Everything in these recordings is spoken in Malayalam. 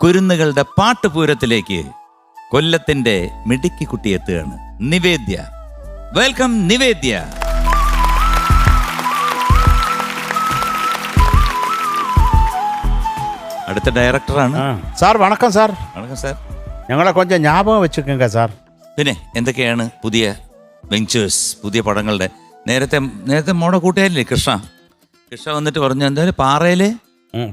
കുരുന്നുകളുടെ പാട്ടുപൂരത്തിലേക്ക് കൊല്ലത്തിന്റെ മിടുക്കി കുട്ടി എത്തുകയാണ്. നിവേദ്യ. വെൽക്കം നിവേദ്യ. അടുത്ത ഡയറക്ടറാണ്. സാർ വണക്കം സാർ. വണക്കം സാർ. ഞങ്ങളെ കൊഞ്ചം ஞாபகம் വെച്ചിരിക്കുക സാർ. പിന്നെ എന്തൊക്കെയാണ് പുതിയ വെഞ്ചേഴ്സ്, പുതിയ പടങ്ങളുടെ? നേരത്തെ മോടെ കൂട്ടുകാരില്ലേ കൃഷ്ണ വന്നിട്ട് പറഞ്ഞു എന്തായാലും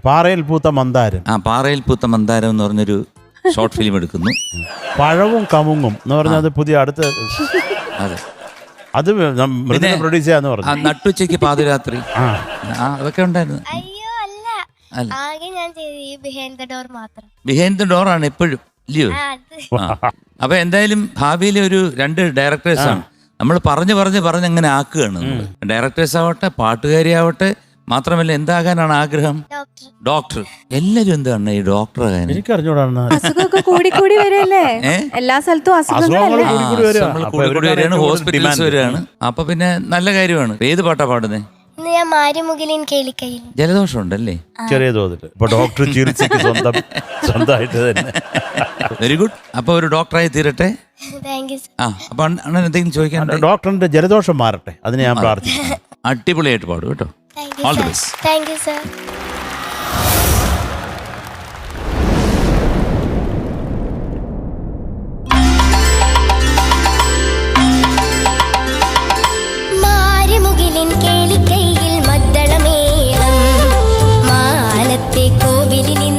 പാറയിൽ പൂത്ത മന്ദാരം. പാറയിൽ പൂത്ത മന്ദാരം എന്ന് പറഞ്ഞൊരു ഷോർട്ട് ഫിലിം എടുക്കുന്നു. പഴവും കമുങ്ങും എന്ന് പറഞ്ഞത് പുതിയ അടുത്ത. അതെ, അത് പ്രൊഡ്യൂസ് ചെയ്യാന്ന് പറഞ്ഞു. നട്ടുച്ചയ്ക്ക് പാതിരാത്രി അതൊക്കെ ഉണ്ടായിരുന്നു. ബിഹൈൻഡ് ദ ഡോർ ആണ് എപ്പോഴും ഇല്ലയോ? അപ്പൊ എന്തായാലും ഭാവിയിലെ ഒരു 2 ഡയറക്ടേഴ്സാണ് നമ്മൾ പറഞ്ഞു അങ്ങനെ ആക്കുകയാണ്. ഡയറക്ടേഴ്സ് ആവട്ടെ, പാട്ടുകാരി ആവട്ടെ. മാത്രമല്ല എന്താകാനാണ് ആഗ്രഹം? ഡോക്ടർ. എല്ലാരും എന്താണ് ഈ ഡോക്ടർ ആകാൻ? എനിക്ക് അറിഞ്ഞൂടാണ്. അസുഖമൊക്കെ കൂടി വരികയല്ലേ എല്ലാ സ്ഥലത്തും വരികയാണ്, ഹോസ്പിറ്റൽസ് വരികയാണ്. അപ്പൊ പിന്നെ നല്ല കാര്യമാണ്. ഏത് പാട്ടാ പാടുന്നേ? ജലദോഷം ഉണ്ടല്ലേ? ചെറിയ തോതിൽ. ഇപ്പൊ ഡോക്ടർ ചികിത്സയ്ക്ക് സ്വന്തമായിട്ട് തന്നെ. Very good. അപ്പൊ ഒരു ഡോക്ടറായി തീരട്ടെ. അപ്പൊ അണ്ണൻ എന്തെങ്കിലും ചോദിക്കാൻ? ഡോക്ടറിന്റെ ജലദോഷം മാറട്ടെ, അതിന് ഞാൻ പ്രാർത്ഥിക്കുന്നു. അടിപൊളിയായിട്ട് പാടും കേട്ടോ. All the best. Thank you sir. കോവിലിൻ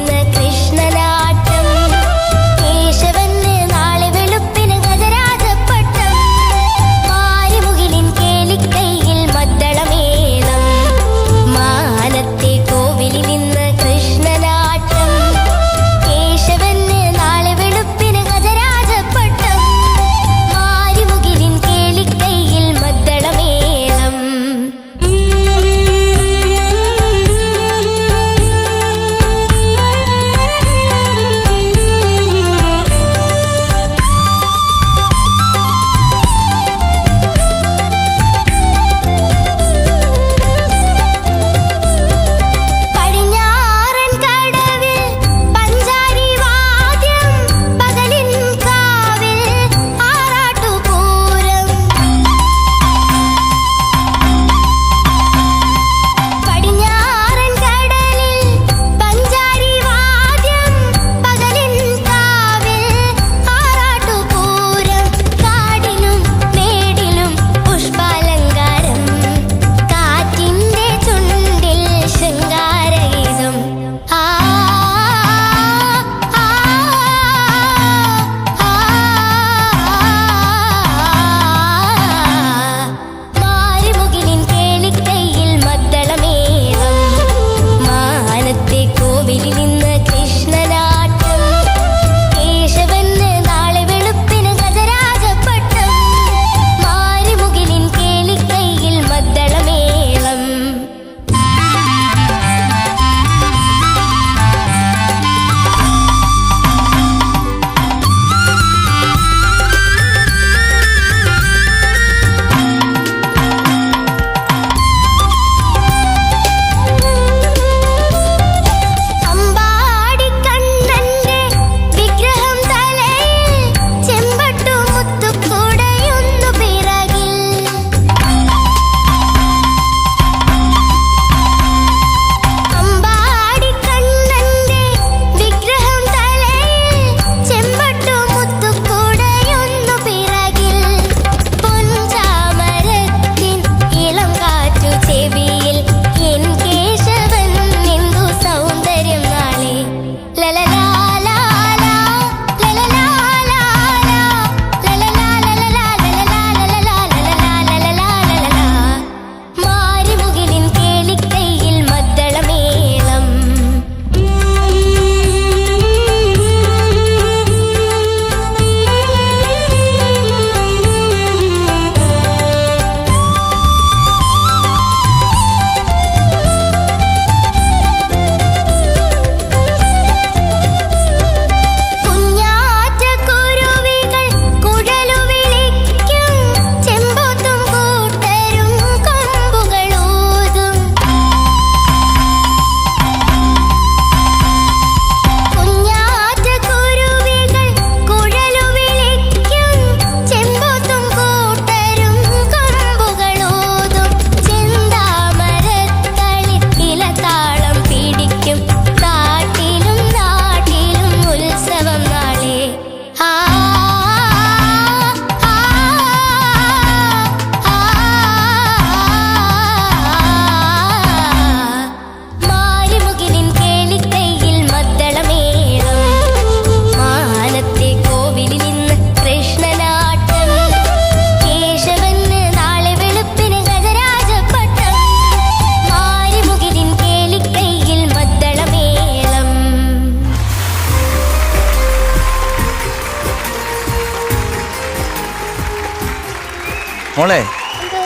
മോളെ എന്തോ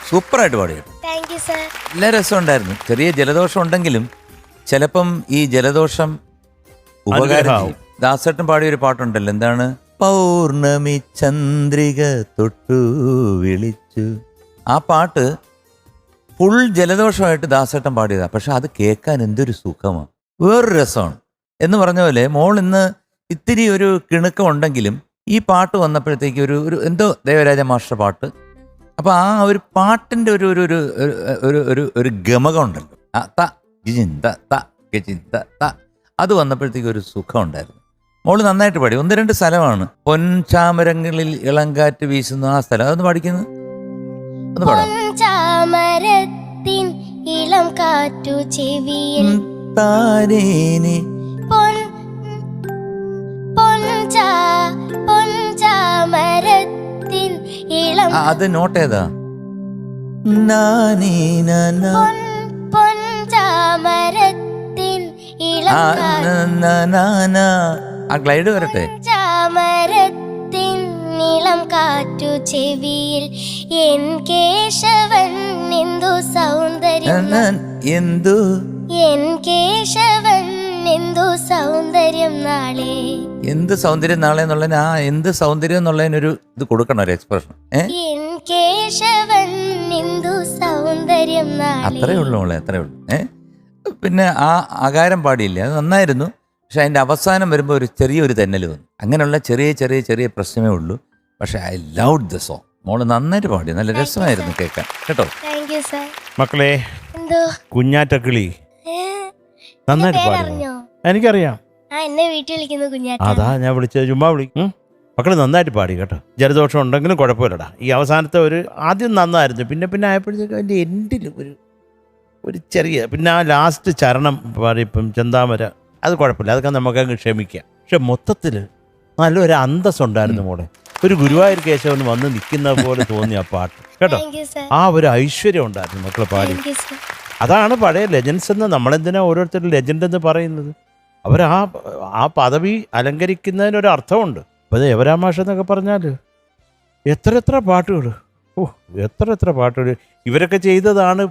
സൂപ്പറായിട്ട് പാടി കേട്ടോ. Thank you sir. നല്ല രസമുണ്ടായിരുന്നു. ചെറിയ ജലദോഷം ഉണ്ടെങ്കിലും ചിലപ്പം ഈ ജലദോഷം ഉപകാരം ചെയ്യും. ദാസേട്ടൻ പാടിയ ഒരു പാട്ടുണ്ടല്ലോ, എന്താണ്? പൗർണമി ചന്ദ്രിക തൊട്ടു വിളിച്ചു. ആ പാട്ട് ഫുൾ ജലദോഷമായിട്ട് ദാസേട്ടൻ പാടിയതാ. പക്ഷെ അത് കേൾക്കാൻ എന്തൊരു സുഖമാണ്, വേറൊരു രസമാണ്. എന്ന് പറഞ്ഞ പോലെ മോൾ ഇന്ന് ഇത്തിരി ഒരു കിണുക്കം ഉണ്ടെങ്കിലും ഈ പാട്ട് വന്നപ്പോഴത്തേക്ക് ഒരു എന്തോ ദേവരാജ മാസ്റ്റർ പാട്ട്. അപ്പോൾ ആ ഒരു പാട്ടിൻ്റെ ഒരു ഒരു ഒരു ഒരു ഒരു ഗമകം ഉണ്ടല്ലോ, അത് വന്നപ്പോഴത്തേക്ക് ഒരു സുഖം ഉണ്ടായിരുന്നു. മോള് നന്നായിട്ട് പാടി. 1-2 സ്ഥലമാണ്. പൊൻചാമരങ്ങളിൽ ഇളങ്കാറ്റ് വീശുന്നു, ആ സ്ഥലം അതൊന്ന് പഠിക്കുന്നത് ഒന്ന് പാടാം. ചാമരത്തിൻ ഇളം കാറ്റു ചെവിയിൽ താനേനെ പൊൻചാമരത്തിൻ ഇളം അത് നോട്ട് ഏതാ? പൊൻചാമരത്തിൻ ഇളം ആ ഗ്ലൈഡ് വരട്ടെ. ചാമരത്തിൻ ഇളം കാറ്റു ചെവിയിൽ എൻ കേശവൻ എന്തു സൗന്ദര്യം, എന്തു എൻ കേശവൻ എന്തു സൗന്ദര്യം നാളെ, എന്ത് സൗന്ദര്യം നാളെ എന്നുള്ളതിന് ആ എന്ത് സൗന്ദര്യം എന്നുള്ളതിനൊരു ഇത് കൊടുക്കണം, ഒരു എക്സ്പ്രഷൻ. എൻ കേശവൻ എന്തു സൗന്ദര്യം നാളെ. അത്രേ ഉള്ളൂ മോളെ, അത്രേ ഉള്ളൂ. പിന്നെ ആ ആകാരം പാടിയില്ല, അത് നന്നായിരുന്നു. പക്ഷെ അതിൻ്റെ അവസാനം വരുമ്പോൾ ഒരു ചെറിയൊരു തെന്നൽ വന്നു. അങ്ങനെയുള്ള ചെറിയ ചെറിയ ചെറിയ പ്രശ്നമേ ഉള്ളൂ. പക്ഷെ ഐ ലവ് ദ സോങ്. മോള് നന്നായിട്ട് പാടി, നല്ല രസമായിരുന്നു കേൾക്കാൻ കേട്ടോ. Thank you sir. മക്കളെ, എന്തോ കുഞ്ഞാറ്റക്കിളി നന്നായിട്ട് പാടി. അറിഞ്ഞോ? എനിക്കറിയാം, എന്നെ വീട്ടിൽ വിളിക്കുന്നു കുഞ്ഞാറ്റ. അതാ ഞാൻ വിളിച്ചത്, ചുമ്മാ വിളിക്കും. മക്കള് നന്നായിട്ട് പാടി കേട്ടോ. ജലദോഷം ഉണ്ടെങ്കിലും കുഴപ്പമില്ലടാ. ഈ അവസാനത്തെ ആദ്യം നന്നായിരുന്നു, പിന്നെ പിന്നെ ആയപ്പോഴത്തേക്കും അതിൻ്റെ എൻഡിൽ ഒരു ചെറിയ, പിന്നെ ആ ലാസ്റ്റ് ചരണം പാടിയപ്പം ചെന്താമര, അത് കുഴപ്പമില്ല, അതൊക്കെ നമുക്കങ്ങ് ക്ഷമിക്കാം. പക്ഷെ മൊത്തത്തിൽ നല്ലൊരു അന്തസ്സുണ്ടായിരുന്നു മോളെ. ഒരു ഗുരുവായൂർ കേശവൻ വന്ന് നിൽക്കുന്ന പോലെ തോന്നി ആ പാട്ട് കേട്ടോ. ആ ഒരു ഐശ്വര്യം ഉണ്ടായിരുന്നു മക്കളെ പാടി. അതാണ് പഴയ ലെജൻസ് എന്ന്. നമ്മളെന്തിനാ ഓരോരുത്തരും ലെജൻഡ് എന്ന് പറയുന്നത്? അവർ ആ പദവി അലങ്കരിക്കുന്നതിനൊരു അർത്ഥമുണ്ട്. അപ്പോൾ ദേവരാമാഷ എന്നൊക്കെ പറഞ്ഞാൽ എത്ര പാട്ടുകൾ, എത്ര പാട്ടുകൾ ഇവരൊക്കെ ചെയ്തതാണ്.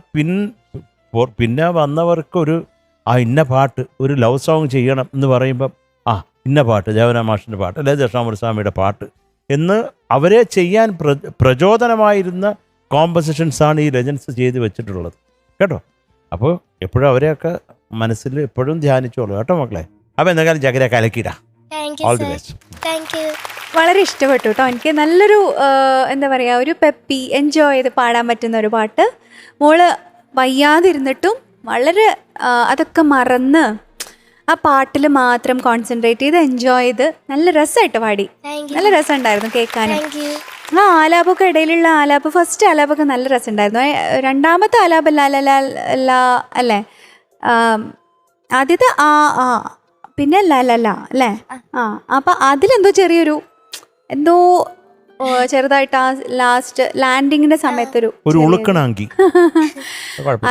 പിന്നെ വന്നവർക്ക് ആ ഇന്ന പാട്ട്, ഒരു ലവ് സോങ് ചെയ്യണം എന്ന് പറയുമ്പം ഇന്ന പാട്ട്, ദേവരാമാഷിൻ്റെ പാട്ട്, അല്ലെങ്കിൽ ദക്ഷിണാമൂർത്തിസ്വാമിയുടെ പാട്ട് എന്ന് അവരെ ചെയ്യാൻ പ്രചോദനമായിരുന്ന കോമ്പസിഷൻസാണ് ഈ ലെജൻസ് ചെയ്ത് വെച്ചിട്ടുള്ളത് കേട്ടോ. അപ്പോൾ എപ്പോഴും അവരെയൊക്കെ മനസ്സിൽ എപ്പോഴും ധ്യാനിച്ചോളൂ കേട്ടോ മക്കളെ. അപ്പോൾ എന്തെങ്കിലും ജഗര കലക്കിടാ. All the best. വളരെ ഇഷ്ടപ്പെട്ടു കേട്ടോ. എനിക്ക് നല്ലൊരു എന്താ പറയുക, ഒരു പെപ്പി എൻജോയ് ചെയ്ത് പാടാൻ പറ്റുന്ന ഒരു പാട്ട്. മോള് വയ്യാതിരുന്നിട്ടും വളരെ അതൊക്കെ മറന്ന് ആ പാട്ടിൽ മാത്രം കോൺസെൻട്രേറ്റ് ചെയ്ത് എൻജോയ് ചെയ്ത് നല്ല രസമായിട്ട് പാടി. നല്ല രസമുണ്ടായിരുന്നു കേൾക്കാൻ. ആ ആലാപൊക്കെ ഇടയിലുള്ള ആലാപ്, ഫസ്റ്റ് ആലാപൊക്കെ നല്ല രസമുണ്ടായിരുന്നു. രണ്ടാമത്തെ ആലാപ് അല്ലേ, ആദ്യത്തെ പിന്നെ ലല അല്ലേ. അപ്പം അതിലെന്തോ ചെറിയൊരു എന്തോ ചെറുതായിട്ട് ആ ലാസ്റ്റ് ലാൻഡിങ്ങിന്റെ സമയത്തൊരു ഉളുക്കണാങ്കി.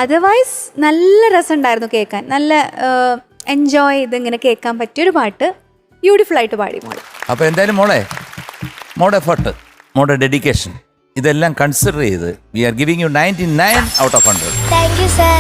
അതർവൈസ് നല്ല രസമുണ്ടായിരുന്നു കേൾക്കാൻ. നല്ല എൻജോയ് ചെയ്ത് ഇങ്ങനെ കേൾക്കാൻ പറ്റിയൊരു പാട്ട്. ബ്യൂട്ടിഫുൾ ആയിട്ട് പാടി മോള്. അപ്പോൾ എന്തായാലും മോളുടെ എഫർട്ട്, മോളുടെ ഡെഡിക്കേഷൻ, ഇതെല്ലാം കൺസിഡർ ചെയ്ത് we are giving you 99 out of 100. Thank you sir.